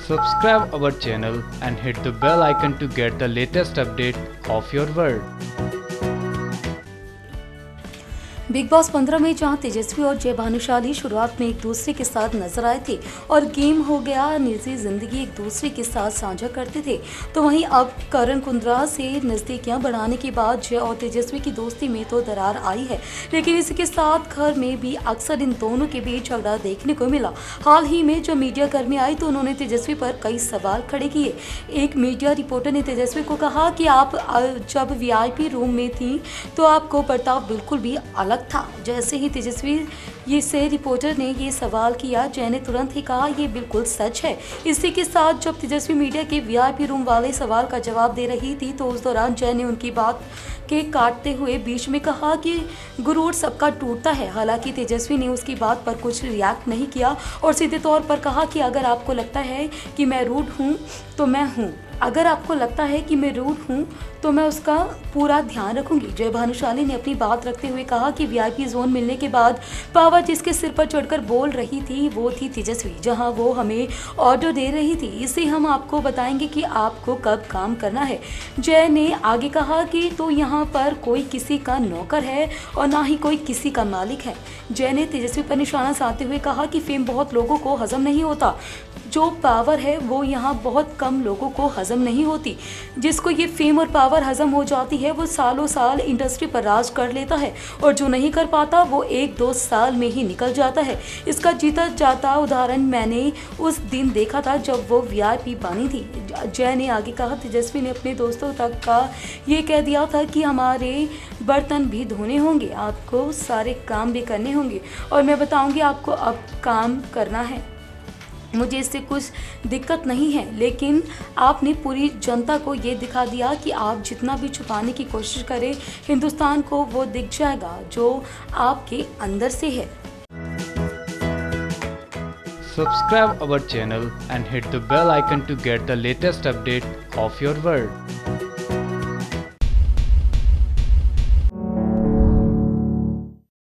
Subscribe our channel and hit the bell icon to get the latest update of your world. Big boss 15 में जहां तेजस्वी और जय भानुशाली शुरुआत में एक दूसरे के साथ नजर आए थे और गेम हो गया निजी जिंदगी एक दूसरे के साथ साझा करते थे, तो वहीं अब करण कुंद्रा से नजदीकियां बढ़ाने के बाद जय और तेजस्वी की दोस्ती में तो दरार आई है। लेकिन इसके साथ घर में भी अक्सर इन दोनों के बीच झगड़ा देखने को मिला। हाल ही में जब मीडिया कर्मी आई तो उन्होंने तेजस्वी पर कई सवाल खड़े किए। एक मीडिया रिपोर्टर ने तेजस्वी को कहा कि आप जब VIP रूम में थी तो आपको बर्ताव बिल्कुल भी अलग था। जैसे ही तेजस्वी से रिपोर्टर ने ये सवाल किया, जय ने तुरंत ही कहा ये बिल्कुल सच है। इसी के साथ जब तेजस्वी मीडिया के VIP रूम वाले सवाल का जवाब दे रही थी तो उस दौरान जय ने उनकी बात के काटते हुए बीच में कहा कि गुरूर सबका टूटता है। हालांकि तेजस्वी ने उसकी बात पर कुछ रिएक्ट नहीं किया और सीधे तौर पर कहा कि अगर आपको लगता है कि मैं रूड हूँ तो मैं हूँ, अगर आपको लगता है कि मैं रूड हूँ तो मैं उसका पूरा ध्यान रखूंगी। जय भानुशाली ने अपनी बात रखते हुए कहा कि VIP जोन मिलने के बाद पावर जिसके सिर पर चढ़कर बोल रही थी वो थी तेजस्वी, जहां वो हमें ऑर्डर दे रही थी, इसे हम आपको बताएंगे कि आपको कब काम करना है। जय ने आगे कहा कि तो यहाँ पर कोई किसी का नौकर है और ना ही कोई किसी का मालिक है। जय ने तेजस्वी पर निशाना साधते हुए कहा कि फेम बहुत लोगों को हजम नहीं होता, जो पावर है वो यहाँ बहुत कम लोगों को हजम नहीं होती। जिसको ये फेम और पावर हजम हो जाती है वो सालों साल इंडस्ट्री पर राज कर लेता है और जो नहीं कर पाता वो 1-2 साल में ही निकल जाता है। इसका जीता जाता उदाहरण मैंने उस दिन देखा था जब वो VIP बनी थी। जय ने आगे कहा तेजस्वी ने अपने दोस्तों तक का ये कह दिया था कि हमारे बर्तन भी धोने होंगे, आपको सारे काम भी करने होंगे और मैं बताऊंगी आपको अब काम करना है। मुझे इससे कुछ दिक्कत नहीं है, लेकिन आपने पूरी जनता को ये दिखा दिया कि आप जितना भी छुपाने की कोशिश करें हिंदुस्तान को वो दिख जाएगा जो आपके अंदर से है। Subscribe our channel and hit the bell icon to get the latest update of your world.